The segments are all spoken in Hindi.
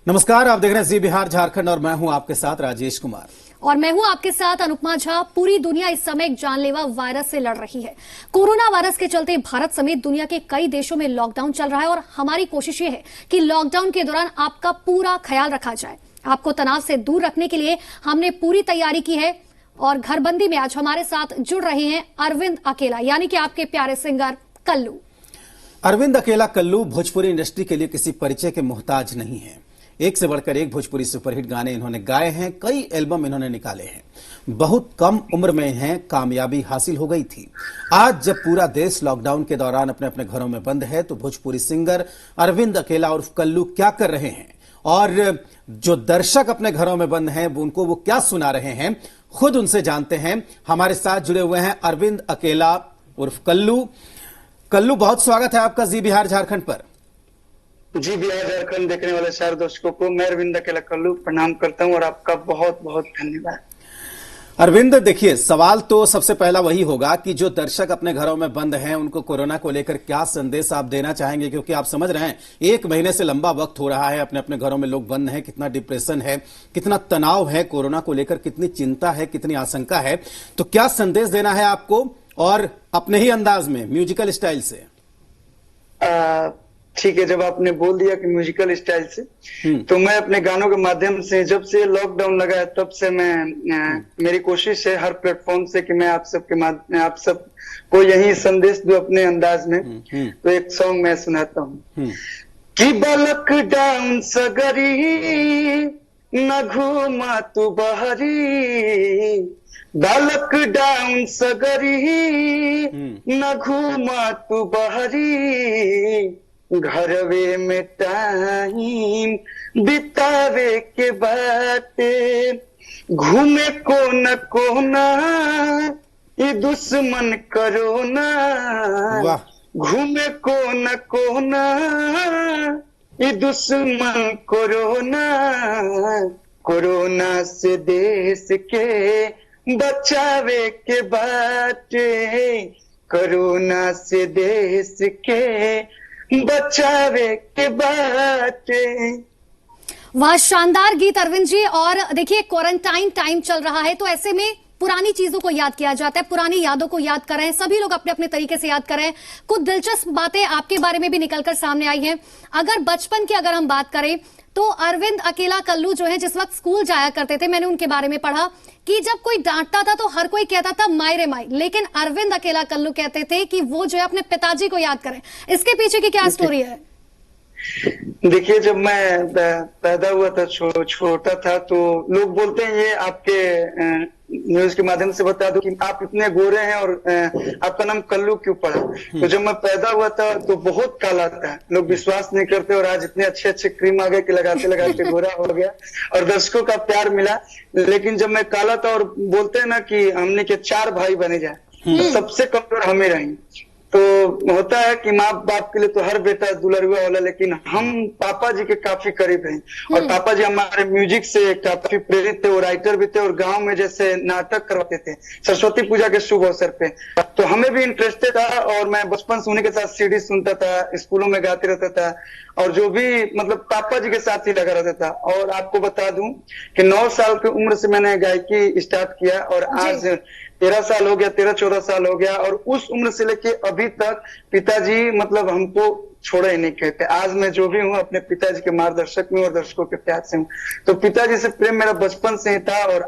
नमस्कार, आप देख रहे हैं जी बिहार झारखंड और मैं हूं आपके साथ राजेश कुमार। और मैं हूं आपके साथ अनुपमा झा। पूरी दुनिया इस समय एक जानलेवा वायरस से लड़ रही है। कोरोना वायरस के चलते भारत समेत दुनिया के कई देशों में लॉकडाउन चल रहा है और हमारी कोशिश ये है कि लॉकडाउन के दौरान आपका पूरा ख्याल रखा जाए। आपको तनाव से दूर रखने के लिए हमने पूरी तैयारी की है और घरबंदी में आज हमारे साथ जुड़ रहे हैं अरविंद अकेला, यानी कि आपके प्यारे सिंगर कल्लू। अरविंद अकेला कल्लू भोजपुरी इंडस्ट्री के लिए किसी परिचय के मोहताज नहीं है। एक से बढ़कर एक भोजपुरी सुपरहिट गाने इन्होंने गाए हैं, कई एल्बम इन्होंने निकाले हैं। बहुत कम उम्र में इन्हें कामयाबी हासिल हो गई थी। आज जब पूरा देश लॉकडाउन के दौरान अपने अपने घरों में बंद है तो भोजपुरी सिंगर अरविंद अकेला उर्फ कल्लू क्या कर रहे हैं और जो दर्शक अपने घरों में बंद हैं उनको वो क्या सुना रहे हैं, खुद उनसे जानते हैं। हमारे साथ जुड़े हुए हैं अरविंद अकेला उर्फ कल्लू। कल्लू, बहुत स्वागत है आपका जी बिहार झारखंड पर। जी बिहार झारखंड देखने वाले सारे दर्शकों को मैं अरविंद अकेला कल्लू प्रणाम करता हूं और आपका बहुत बहुत धन्यवाद। अरविंद, देखिए, सवाल तो सबसे पहला वही होगा कि जो दर्शक अपने घरों में बंद हैं उनको कोरोना को लेकर क्या संदेश आप देना चाहेंगे, क्योंकि आप समझ रहे हैं एक महीने से लंबा वक्त हो रहा है, अपने अपने घरों में लोग बंद हैं, कितना डिप्रेशन है, कितना तनाव है कोरोना को लेकर, कितनी चिंता है, कितनी आशंका है। तो क्या संदेश देना है आपको और अपने ही अंदाज में म्यूजिकल स्टाइल से? ठीक है, जब आपने बोल दिया कि म्यूजिकल स्टाइल से, तो मैं अपने गानों के माध्यम से, जब से लॉकडाउन लगा है तब से मेरी कोशिश है हर प्लेटफॉर्म से कि मैं आप सबको यही संदेश दूं अपने अंदाज में। तो एक सॉन्ग मैं सुनाता हूँ कि लॉकडाउन सगरी न घूमा तू बहरी, लॉकडाउन सगरी न घूमा तू बहरी, घरवे में टाइम बितावे के बाटे, घूमे को न ये दुश्मन करोना, घूमे को न ये दुश्मन कोरोना, कोरोना से देश के बचावे के बाटे, कोरोना से देश के बचावे के बाटे। वाह, शानदार गीत अरविंद जी। और देखिए, क्वारंटाइन टाइम चल रहा है तो ऐसे में पुरानी चीजों को याद किया जाता है, पुरानी यादों को याद कर रहे हैं सभी लोग, अपने अपने तरीके से याद कर रहे हैं। कुछ दिलचस्प बातें आपके बारे में भी निकलकर सामने आई हैं। अगर बचपन की अगर हम बात करें तो अरविंद अकेला कल्लू जो है, जिस वक्त स्कूल जाया करते थे, मैंने उनके बारे में पढ़ा कि जब कोई डांटता था तो हर कोई कहता था माई रे माई, लेकिन अरविंद अकेला कल्लू कहते थे कि वो जो है अपने पिताजी को याद करें। इसके पीछे की क्या स्टोरी है? देखिए, जब मैं पैदा हुआ था, छोटा था, तो लोग बोलते हैं, ये आपके न्यूज के माध्यम से बता दूं कि आप इतने गोरे हैं और आपका नाम कल्लू क्यों पड़ा। तो जब मैं पैदा हुआ था तो बहुत काला था, लोग विश्वास नहीं करते, और आज इतने अच्छे अच्छे क्रीम आ गए कि लगाते लगाते गोरा हो गया और दर्शकों का प्यार मिला। लेकिन जब मैं काला था, और बोलते हैं ना कि हमने के 4 भाई बने जाए, तो सबसे कमजोर हमें रहेंगे। तो होता है कि माँ बाप के लिए तो हर बेटा दुलरुआ वाला, लेकिन हम पापा जी के काफी करीब हैं और पापा जी हमारे म्यूजिक से काफी प्रेरित थे, वो राइटर भी थे और गांव में जैसे नाटक करवाते थे सरस्वती पूजा के शुभ अवसर पे। तो हमें भी इंटरेस्टेड था और मैं बचपन से उन्हीं के साथ सीडी सुनता था, स्कूलों में गाते रहता था और जो भी मतलब पापा जी के साथ ही लगा रहता था। और आपको बता दूं कि 9 साल की उम्र से मैंने गायकी स्टार्ट किया और आज 13 साल हो गया, 13-14 साल हो गया, और उस उम्र से लेके अभी तक पिताजी मतलब हमको छोड़ा ही नहीं कहते। आज मैं जो भी हूँ अपने पिताजी के मार्गदर्शक में और दर्शकों के प्यार से हूँ। तो पिताजी से प्रेम मेरा बचपन से ही था और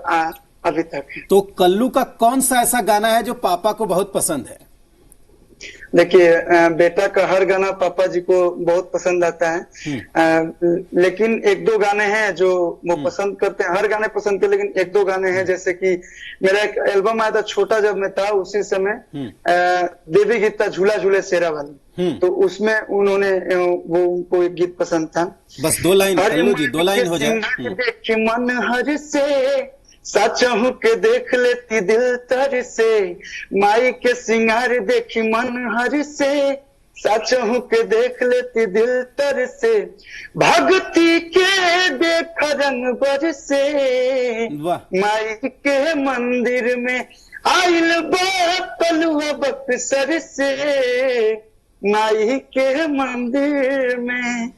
अभी तक है। तो कल्लू का कौन सा ऐसा गाना है जो पापा को बहुत पसंद है? देखिए, बेटा का हर गाना पापा जी को बहुत पसंद आता है, लेकिन 1-2 गाने हैं जो वो पसंद करते हैं। हर गाने पसंद थे, लेकिन 1-2 गाने हैं, जैसे कि मेरा एक एल्बम आया था छोटा जब मैं था, उसी समय देवी गीत था झूला झूले शेरा वाली, तो उसमें उन्होंने वो उनको एक गीत पसंद था। बस 2 लाइन कल्लू जी, 2 लाइन हो जाए। मन हर से सचहु के देख लेती दिल तर से, माई के सिंगार देखी मन हर से, सचहु के देख लेती दिल तर से, भक्ति के देख रंग बरसे, माई के मंदिर में आइल बा कलुआ बक्सर से, माई के मंदिर में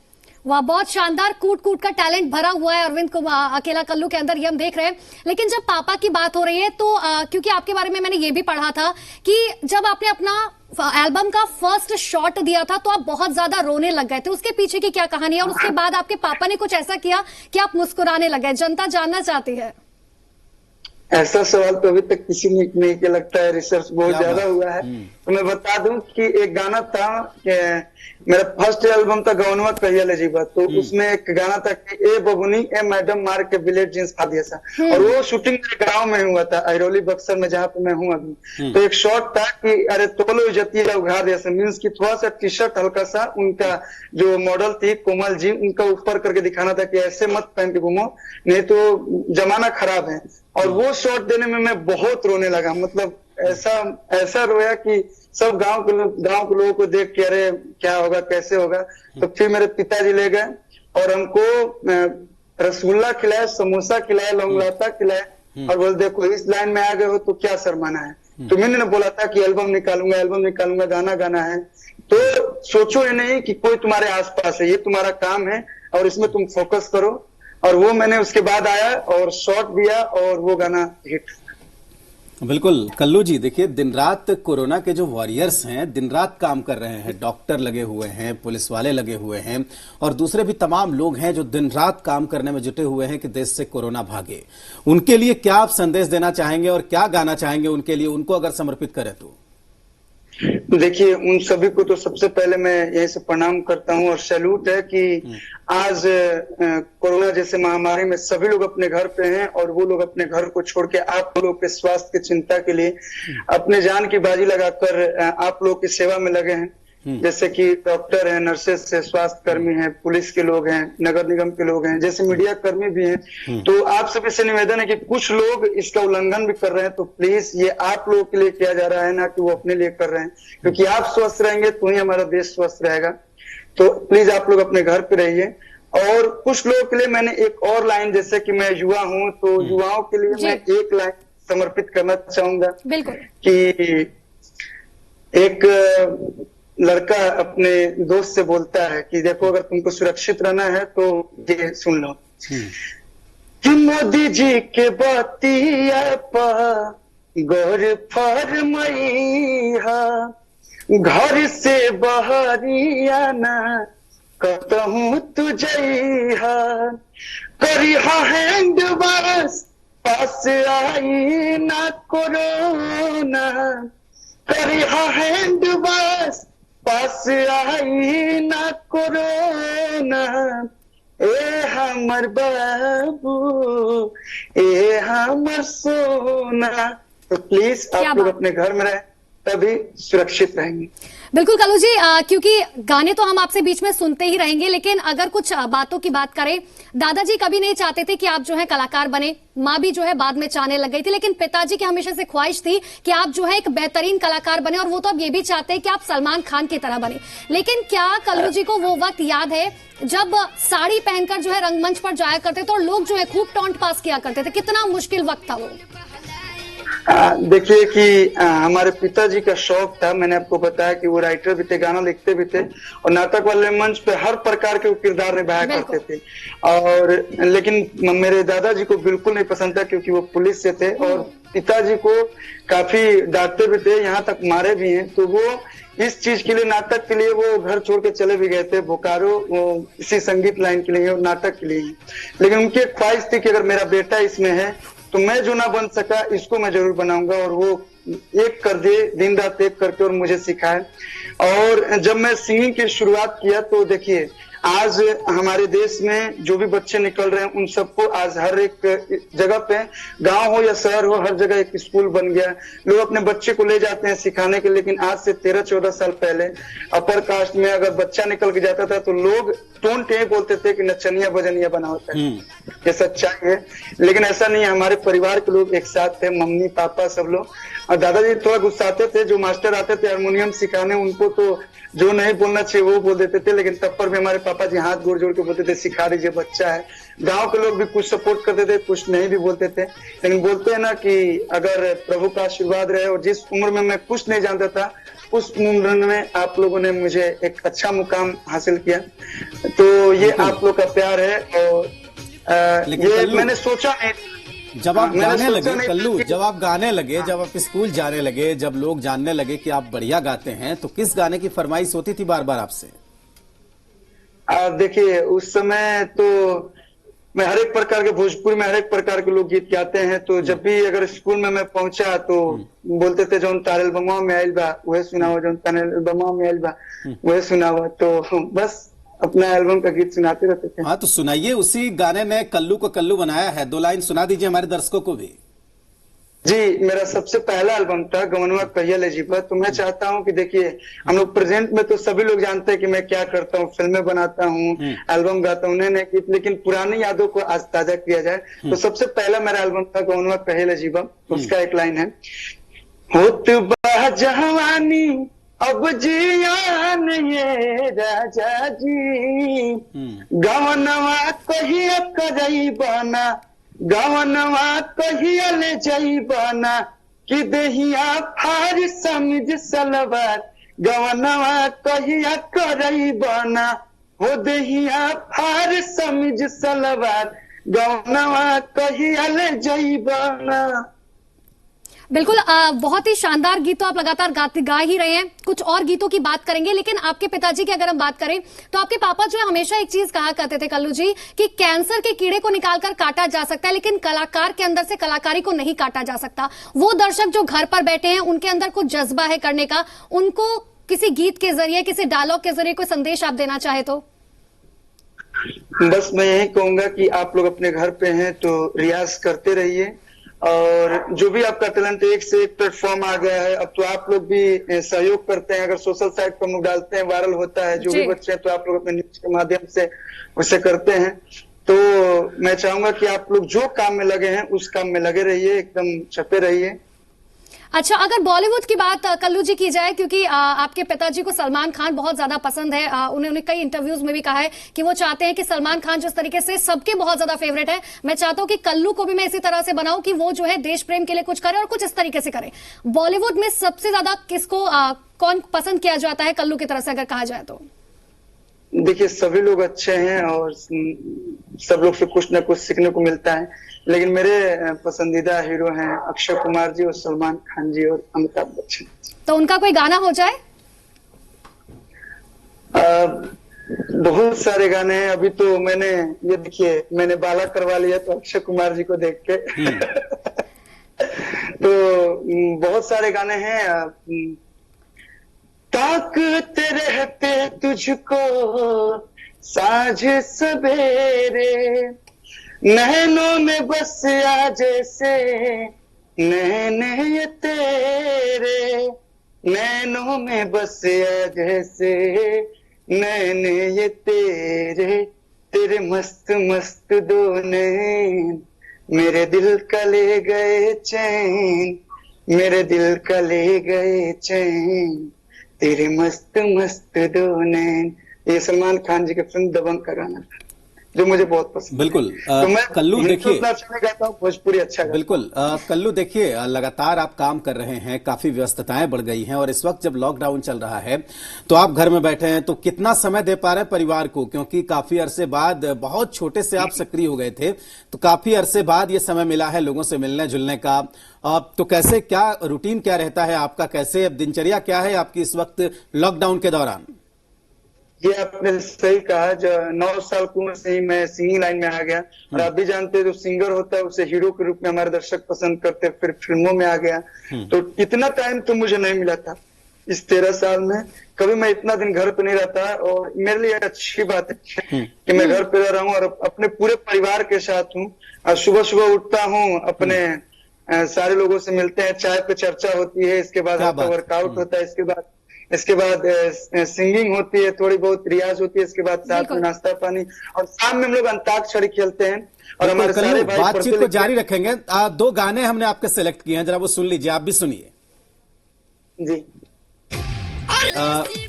वाह, बहुत शानदार कूट कूट का टैलेंट भरा हुआ है अरविंद को अकेला कल्लू के अंदर, ये हम देख रहे हैं। लेकिन जब पापा की बात हो रही है तो क्योंकि आपके बारे में मैंने ये भी पढ़ा था कि जब आपने अपना एल्बम का फर्स्ट शॉट दिया था तो आप बहुत ज्यादा रोने लग गए थे, उसके पीछे की क्या कहानी है? और उसके बाद आपके पापा ने कुछ ऐसा किया कि आप मुस्कुराने लग गए, जनता जानना चाहती है। ऐसा सवाल तो अभी तक किसी ने नहीं किया, लगता है रिसर्च बहुत ज्यादा हुआ है। तो मैं बता दूं कि एक गाना था, मेरा फर्स्ट एल्बम था गौनवा कहिया ले जीवा, तो उसमें एक गाना था कि ए बबुनी ए मैडम मार के बिलेट जींस खा दिया सा, और वो शूटिंग मेरे गांव में हुआ था, अहिरौली बक्सर में, जहाँ पे मैं हूँ अभी। तो एक शॉट था कि अरे तोलो इज्जतिया उघार दिया सा, मीन्स की थोड़ा सा टी शर्ट हल्का सा, उनका जो मॉडल थी कोमल जी, उनका ऊपर करके दिखाना था कि ऐसे मत पहन के घूमो नहीं तो जमाना खराब है। और वो शॉट देने में मैं बहुत रोने लगा, मतलब ऐसा रोया कि सब गांव के लोगों को देख के अरे क्या होगा कैसे होगा। तो फिर मेरे पिताजी ले गए और हमको रसगुल्ला खिलाया, समोसा खिलाया, लौंगलाता खिलाया, और बोल देखो इस लाइन में आ गए हो तो क्या शर्माना है। तो मैंने बोला था कि एल्बम निकालूंगा, गाना गाना है, तो सोचो ये नहीं कि कोई तुम्हारे आसपास है, ये तुम्हारा काम है और इसमें तुम फोकस करो। और वो मैंने उसके बाद आया और शॉट दिया और वो गाना हिट। बिल्कुल कल्लू जी, देखिए दिन रात कोरोना के जो वॉरियर्स हैं दिन रात काम कर रहे हैं, डॉक्टर लगे हुए हैं, पुलिस वाले लगे हुए हैं और दूसरे भी तमाम लोग हैं जो दिन रात काम करने में जुटे हुए हैं कि देश से कोरोना भागे। उनके लिए क्या आप संदेश देना चाहेंगे और क्या गाना चाहेंगे उनके लिए, उनको अगर समर्पित करें तो? देखिए उन सभी को तो सबसे पहले मैं यहीं से प्रणाम करता हूं और सैल्यूट है कि आज कोरोना जैसे महामारी में सभी लोग अपने घर पे हैं और वो लोग अपने घर को छोड़ के आप लोग के स्वास्थ्य की चिंता के लिए अपने जान की बाजी लगाकर आप लोग की सेवा में लगे हैं। जैसे कि डॉक्टर हैं, नर्सेस है, स्वास्थ्य कर्मी हैं, पुलिस के लोग हैं, नगर निगम के लोग हैं, जैसे मीडिया कर्मी भी हैं। तो आप सभी से निवेदन है कि कुछ लोग इसका उल्लंघन भी कर रहे हैं, तो प्लीज ये आप लोगों के लिए किया जा रहा है, ना कि वो अपने लिए कर रहे हैं, क्योंकि आप स्वस्थ रहेंगे तो ही हमारा देश स्वस्थ रहेगा। तो प्लीज आप लोग अपने घर पे रहिए। और कुछ लोगों के लिए मैंने एक और लाइन, जैसे कि मैं युवा हूं तो युवाओं के लिए मैं एक लाइन समर्पित करना चाहूंगा। बिल्कुल। कि एक लड़का अपने दोस्त से बोलता है कि देखो अगर तुमको सुरक्षित रहना है तो ये सुन लो कि मोदी जी के बतिया पर गौर फरमाइहा, घर से बहरिया ना कहूँ तू जइहा, करिहा हैंड वाश पास आई ना कोरोना, करिहा हैंड वाश पास आई ना कोरोना, ए हमर बाबू ए हमर सोना। तो प्लीज आप लोग अपने घर में रहें, तभी सुरक्षित रहेंगे। बिल्कुल कल्लू जी, क्योंकि गाने तो हम आपसे बीच में सुनते ही रहेंगे, लेकिन अगर कुछ बातों की बात करें, दादाजी कभी नहीं चाहते थे कि आप जो है कलाकार बने, माँ भी जो है बाद में चाहने लग गई थी, लेकिन पिताजी की हमेशा से ख्वाहिश थी कि आप जो है एक बेहतरीन कलाकार बने, और वो तो अब ये भी चाहते हैं कि आप सलमान खान की तरह बने। लेकिन क्या कल्लू जी को वो वक्त याद है जब साड़ी पहनकर जो है रंगमंच पर जाया करते थे और लोग जो है खूब टॉन्ट पास किया करते थे? कितना मुश्किल वक्त था वो। देखिए कि हमारे पिताजी का शौक था, मैंने आपको बताया कि वो राइटर भी थे, गाना लिखते भी थे और नाटक वाले मंच पे हर प्रकार के किरदार निभाया करते थे। और लेकिन मेरे दादाजी को बिल्कुल नहीं पसंद था क्योंकि वो पुलिस से थे और पिताजी को काफी डांटते भी थे, यहाँ तक मारे भी हैं। तो वो इस चीज के लिए, नाटक के लिए वो घर छोड़ के चले भी गए थे, बोकारो, इसी संगीत लाइन के लिए और नाटक के लिए। लेकिन उनकी एक ख्वाहिश थी कि अगर मेरा बेटा इसमें है तो मैं जो ना बन सका इसको मैं जरूर बनाऊंगा, और वो एक कर दिए, दिन रात एक करके और मुझे सिखाए। और जब मैं सिंगिंग की शुरुआत किया तो देखिए आज हमारे देश में जो भी बच्चे निकल रहे हैं उन सबको आज हर एक जगह पे, गांव हो या शहर हो, हर जगह एक स्कूल बन गया, लोग अपने बच्चे को ले जाते हैं सिखाने के। लेकिन आज से 13-14 साल पहले अपर कास्ट में अगर बच्चा निकल के जाता था तो लोग टोन टे बोलते थे कि नचनिया बजनिया बना होता है। ये सच्चाई है। लेकिन ऐसा नहीं है, हमारे परिवार के लोग एक साथ थे, मम्मी पापा सब लोग। और दादाजी थोड़ा गुस्साते थे, जो मास्टर आते थे हारमोनियम सिखाने, उनको तो जो नहीं बोलना चाहिए वो बोल देते थे, लेकिन तब पर भी हमारे पापा जी हाथ गोड़ जोड़ के बोलते थे सिखा दीजिए, बच्चा है। गांव के लोग भी कुछ सपोर्ट करते थे, कुछ नहीं भी बोलते थे। लेकिन बोलते हैं ना कि अगर प्रभु का आशीर्वाद रहे, और जिस उम्र में मैं कुछ नहीं जानता था, उस उम्र में आप लोगों ने मुझे एक अच्छा मुकाम हासिल किया। तो ये आप लोग का प्यार है। और ये मैंने सोचा नहीं, जब आप गाने लगे नहीं कल्लू, कि- जब आप गाने लगे, जब आप स्कूल जाने लगे, जब लोग जानने लगे कि आप बढ़िया गाते हैं, तो किस गाने की फरमाइश होती थी बार बार आपसे? देखिए उस समय तो मैं हर एक प्रकार के, भोजपुरी में हर एक प्रकार के लोग गीत गाते हैं। तो जब भी अगर स्कूल में मैं पहुंचा तो बोलते थे जौन तारे एल्बमवा में आयल बा वह सुनाओ, जौन तारे एल्बमवा में आयल बा वह सुनाओ। तो बस अपना एल्बम का गीत सुनाते रहते थे। हाँ, तो सुनाइए, उसी गाने ने कल्लू को कल्लू बनाया है, 2 लाइन सुना दीजिए हमारे दर्शकों को भी। जी, मेरा सबसे पहला एल्बम था गवनवा कहिया ले जीबा। तो मैं चाहता हूं कि देखिए, हम लोग प्रेजेंट में तो सभी लोग जानते हैं कि मैं क्या करता हूँ, फिल्में बनाता हूँ, एल्बम गाता हूँ, नए नए गीत, लेकिन पुरानी यादों को आज ताजा किया जाए। तो सबसे पहला मेरा एल्बम था गवनवा कहिया ले जीबा। उसका एक लाइन है, होत बा जवानी अब जियान ये राजा जी, गवनवा कहिया करई बना, गवनवा कहिया ले जइबाना, कि देहिया फार समिज सलवार, गवनवा कहिया करइबाना, हो देहिया फार समिज सलवार, गवनवा कहिया ले जइबाना। बिल्कुल बहुत ही शानदार गीत तो आप लगातार गा ही रहे हैं। कुछ और गीतों की बात करेंगे, लेकिन आपके पिताजी की अगर हम बात करें तो आपके पापा जो है हमेशा एक चीज कहा करते थे कल्लू जी, कि कैंसर के कीड़े को निकालकर काटा जा सकता है, लेकिन कलाकार के अंदर से कलाकारी को नहीं काटा जा सकता। वो दर्शक जो घर पर बैठे हैं, उनके अंदर कुछ जज्बा है करने का, उनको किसी गीत के जरिए, किसी डायलॉग के जरिए कोई संदेश आप देना चाहे तो? बस मैं यही कहूंगा कि आप लोग अपने घर पे हैं तो रियाज करते रहिए, और जो भी आपका टैलेंट, एक से एक प्लेटफॉर्म आ गया है। अब तो आप लोग भी सहयोग करते हैं, अगर सोशल साइट पर मुझ डालते हैं, वायरल होता है। जो भी बच्चे हैं तो आप लोग अपने न्यूज के माध्यम से उसे करते हैं। तो मैं चाहूंगा कि आप लोग जो काम में लगे हैं उस काम में लगे रहिए, एकदम छपे रहिए। अच्छा, अगर बॉलीवुड की बात कल्लू जी की जाए, क्योंकि आपके पिताजी को सलमान खान बहुत ज्यादा पसंद है, उन्होंने कई इंटरव्यूज में भी कहा है कि वो चाहते हैं कि सलमान खान जिस तरीके से सबके बहुत ज्यादा फेवरेट है, मैं चाहता हूं कि कल्लू को भी मैं इसी तरह से बनाऊं कि वो जो है देश प्रेम के लिए कुछ करे और कुछ इस तरीके से करे। बॉलीवुड में सबसे ज्यादा किसको कौन पसंद किया जाता है कल्लू की तरफ से अगर कहा जाए तो? देखिए, सभी लोग अच्छे हैं और सब लोग से कुछ ना कुछ सीखने को मिलता है, लेकिन मेरे पसंदीदा हीरो हैं अक्षय कुमार जी और सलमान खान जी और अमिताभ बच्चन। तो उनका कोई गाना हो जाए? बहुत सारे गाने हैं। अभी तो मैंने ये देखिए, मैंने बाला करवा लिया तो अक्षय कुमार जी को देख के तो बहुत सारे गाने हैं। ताकते रहते तुझको साँझ सवेरे, नैनों में बस आ जैसे नैने ये तेरे, नैनों में बस आ जैसे नैने ये तेरे, तेरे मस्त मस्त दो नैन मेरे दिल का ले गए चैन, मेरे दिल का ले गए चैन, तेरे मस्त मस्त दो नैन। ये सलमान खान जी के फिल्म दबंग का गाना था, जो मुझे बहुत पसंद। बिल्कुल। तो मैं कल्लू देखिए, गाता हूँ, भोजपुरी अच्छा गाता। बिल्कुल कल्लू देखिए, लगातार आप काम कर रहे हैं, काफी व्यस्तताएं बढ़ गई हैं, और इस वक्त जब लॉकडाउन चल रहा है तो आप घर में बैठे हैं, तो कितना समय दे पा रहे हैं परिवार को? क्योंकि काफी अरसे बाद, बहुत छोटे से आप सक्रिय हो गए थे, तो काफी अरसे बाद ये समय मिला है लोगों से मिलने जुलने का। तो कैसे, क्या रूटीन क्या रहता है आपका, कैसे अब दिनचर्या क्या है आपकी इस वक्त लॉकडाउन के दौरान? ये आपने सही कहा, जो 9 साल की उम्र से ही मैं सिंगिंग लाइन में आ गया, और आप भी जानते हैं जो सिंगर होता है उसे हीरो के रूप में हमारे दर्शक पसंद करते हैं, फिर फिल्मों में आ गया। तो इतना टाइम तो मुझे नहीं मिला था इस 13 साल में, कभी मैं इतना दिन घर पे नहीं रहता, और मेरे लिए अच्छी बात है कि मैं घर पे रह रहा हूँ और अपने पूरे परिवार के साथ हूँ। और सुबह सुबह उठता हूँ, अपने सारे लोगों से मिलते हैं, चाय पे चर्चा होती है, इसके बाद वर्कआउट होता है, इसके बाद इसके बाद सिंगिंग होती है, थोड़ी बहुत रियाज होती है, इसके बाद साथ में बिल्कुल। नाश्ता पानी, और शाम में हम लोग अंताक्षरी खेलते हैं। और बिल्कुल, हमारे सारे कल्लू, भाई बातचीत पढ़ते को लिखते जारी रखेंगे। दो गाने हमने आपके सेलेक्ट किए हैं, जरा वो सुन लीजिए, आप भी सुनिए। जी।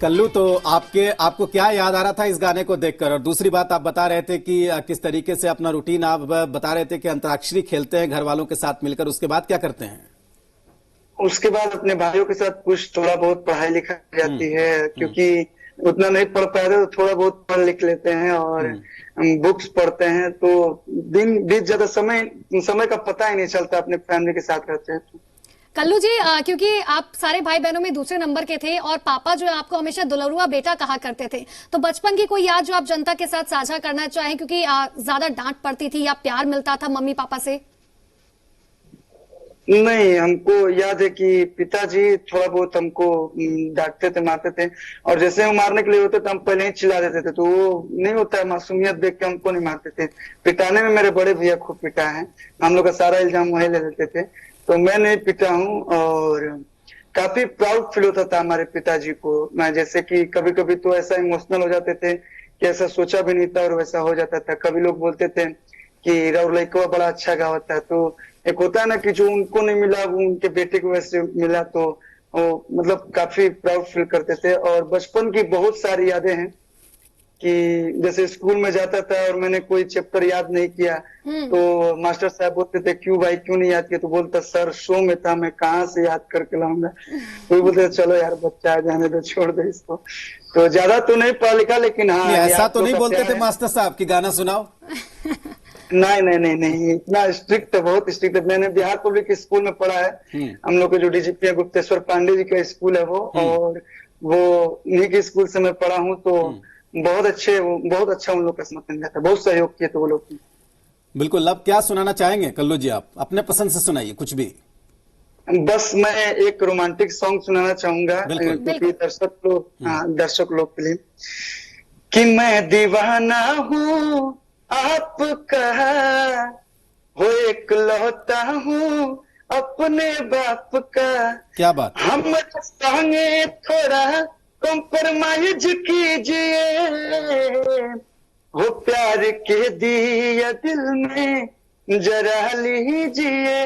कल्लू, तो आपको क्या याद आ रहा था इस गाने को देखकर? और दूसरी बात, आप बता रहे थे कि किस तरीके से अपना रूटीन, आप बता रहे थे कि अंतराक्षरी खेलते हैं घर वालों के साथ मिलकर, उसके बाद क्या करते हैं? उसके बाद अपने भाइयों के साथ कुछ थोड़ा बहुत पढ़ाई लिखाई जाती है, क्योंकि उतना नहीं पढ़ पाए तो थोड़ा बहुत पढ़ लिख लेते हैं, और बुक्स पढ़ते हैं, तो दिन बीत जाता, समय का पता ही नहीं चलता, अपने फैमिली के साथ रहते हैं तो। कल्लू जी, क्योंकि आप सारे भाई बहनों में दूसरे नंबर के थे और पापा जो है आपको हमेशा दुलरुआ बेटा कहा करते थे, तो बचपन की कोई याद जो आप जनता के साथ साझा करना चाहें, क्योंकि ज्यादा डांट पड़ती थी या प्यार मिलता था मम्मी पापा से? नहीं, हमको याद है कि पिताजी थोड़ा बहुत हमको डांटते थे, मारते थे, और जैसे हम मारने के लिए होते तो हम पहले ही चिल्ला देते थे, तो वो नहीं होता है, मासूमियत देख के हमको नहीं मारते थे। पिटाने में मेरे बड़े भैया खूब पिटा है, हम लोग का सारा इल्जाम वही ले लेते थे, तो मैं नहीं पिटा हूँ। और काफी प्राउड फील होता था हमारे पिताजी को। मैं जैसे कि कभी कभी तो ऐसा इमोशनल हो जाते थे कि ऐसा सोचा भी नहीं था और वैसा हो जाता था। कभी लोग बोलते थे कि राउर लड़का बड़ा अच्छा गाता है, तो एक होता है ना कि जो उनको नहीं मिला वो उनके बेटे को वैसे मिला, तो वो मतलब काफी प्राउड फील करते थे। और बचपन की बहुत सारी यादें हैं कि जैसे स्कूल में जाता था और मैंने कोई चैप्टर याद नहीं किया, तो मास्टर साहब बोलते थे क्यों भाई क्यों नहीं याद किया, तो बोलता सर शो में था, मैं कहाँ से याद करके लाऊंगा। तो बोलते चलो यार बच्चा है, जाने दो, छोड़ दो इसको। तो ज्यादा तो नहीं पढ़ा लिखा, लेकिन हाँ ऐसा याद तो नहीं का बोलते प्यार थे है। मास्टर साहब कि गाना सुनाओ? नहीं नहीं नहीं नहीं, इतना स्ट्रिक्ट है, बहुत स्ट्रिक्ट है। मैंने बिहार पब्लिक स्कूल में पढ़ा है, हम लोग के जो डीजीपी है गुप्तेश्वर पांडे जी का स्कूल है वो, और वो उन्हीं के स्कूल से मैं पढ़ा हूँ, तो बहुत अच्छा उन लोग का समर्थन था, बहुत सहयोग किए थे वो लोग। बिल्कुल। अब क्या सुनाना चाहेंगे कल्लू जी? आप अपने पसंद से सुनाइए कुछ भी। बस मैं एक रोमांटिक सॉन्ग सुनाना चाहूंगा, बिल्कुल। क्योंकि दर्शक लोग के लिए, कि मैं दीवाना हूँ आपका, हो एक लौटा हूँ अपने बाप का। क्या बात! हम संगे थोड़ा कॉम्प्रोमाइज कीजिए, हो प्यार के दिया दिल में जरा लीजिए,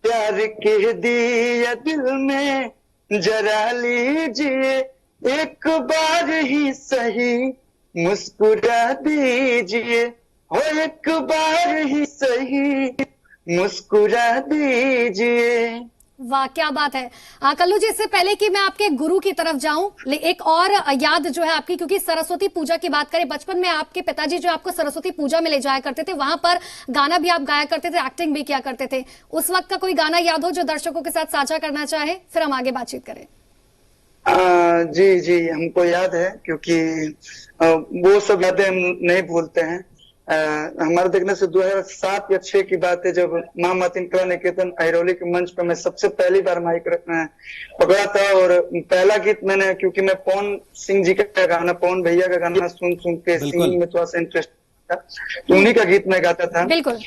प्यार के दिया दिल में जरा लीजिए, एक बार ही सही मुस्कुरा दीजिए, हो एक बार ही सही मुस्कुरा दीजिए। वाह, क्या बात है। कल्लू जी, इससे पहले कि मैं आपके गुरु की तरफ जाऊं, एक और याद जो है आपकी, क्योंकि सरस्वती पूजा की बात करें, बचपन में आपके पिताजी जो आपको सरस्वती पूजा में ले जाया करते थे, वहां पर गाना भी आप गाया करते थे, एक्टिंग भी किया करते थे। उस वक्त का कोई गाना याद हो जो दर्शकों के साथ साझा करना चाहे, फिर हम आगे बातचीत करें। जी जी, हमको याद है, क्योंकि वो सब यादें हम नहीं भूलते हैं। हमारे देखने से 2007 या 6 की बात है, जब माँ मातिन कला निकेतन अहिरौली के मंच पे मैं सबसे पहली बार माइक पकड़ा था, और पहला गीत मैंने, क्योंकि मैं पवन सिंह जी का गाना, पवन भैया का गाना सुन सुन के सिंगिंग में थोड़ा सा इंटरेस्ट था, तो उन्हीं का गीत मैं गाता था। बिल्कुल।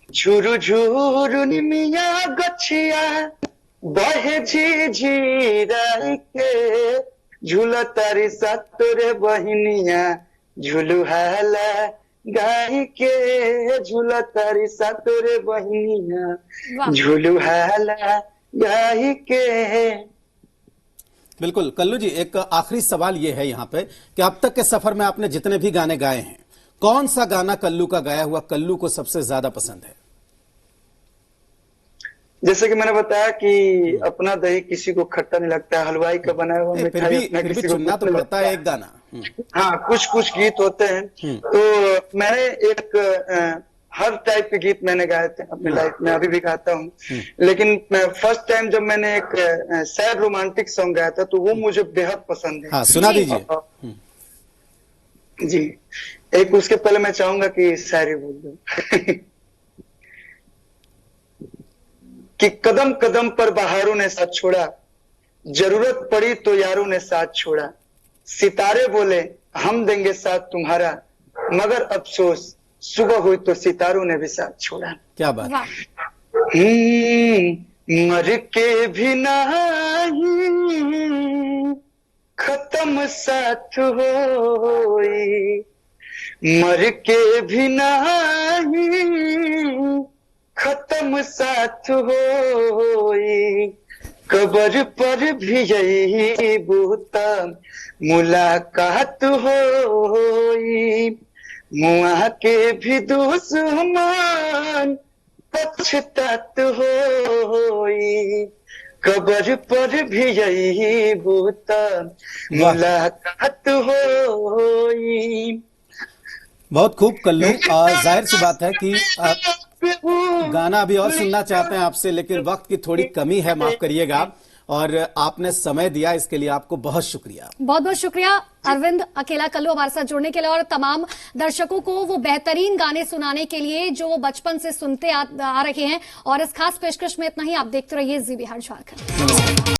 झुरु झुरु निमिया गछिया बहे झिझिराई के, झूला तारी सातोरे बहिनिया झुलू हाला गाई के, झूला तारी सातोरे बहिनिया झुलू हाला गाई के। बिल्कुल। कल्लू जी, एक आखिरी सवाल ये है यहाँ पे कि अब तक के सफर में आपने जितने भी गाने गाए हैं, कौन सा गाना कल्लू का गाया हुआ कल्लू को सबसे ज्यादा पसंद है? जैसे कि मैंने बताया कि अपना दही किसी को खट्टा नहीं लगता, हलवाई का बनाया हुआ मिठाई अपना फिर भी किसी को चुनना तो पड़ता है एक गाना। हाँ, कुछ कुछ गीत होते हैं, तो मैंने एक हर टाइप के गीत मैंने गाए थे अपनी लाइफ में, अभी भी गाता हूँ, लेकिन फर्स्ट टाइम जब मैंने एक सैड रोमांटिक सॉन्ग गाया था, तो वो मुझे बेहद पसंद है। हाँ, सुना दीजिए। जी, एक उसके पहले मैं चाहूंगा कि शायरी बोल दूं कि कदम कदम पर बहारों ने साथ छोड़ा, जरूरत पड़ी तो यारों ने साथ छोड़ा, सितारे बोले हम देंगे साथ तुम्हारा, मगर अफसोस सुबह हुई तो सितारों ने भी साथ छोड़ा। क्या बात! मर के भी नहीं खत्म साथ होई, मर के भी नहीं खत्म साथ होई, कब्र पर भी यही बूता मुलाकात होई, मुआ के भी दुश्मन पछतात होई, कब्र पर भी यही बूता मुलाकात होई। बहुत खूब कल्लू। जाहिर सी बात है कि गाना अभी और सुनना चाहते हैं आपसे, लेकिन वक्त की थोड़ी कमी है, माफ करिएगा। और आपने समय दिया, इसके लिए आपको बहुत शुक्रिया। बहुत बहुत शुक्रिया अरविंद अकेला कल्लू हमारे साथ जुड़ने के लिए, और तमाम दर्शकों को वो बेहतरीन गाने सुनाने के लिए जो वो बचपन से सुनते आ रहे हैं। और इस खास पेशकश में इतना ही। आप देखते रहिए जी बिहार झारखंड।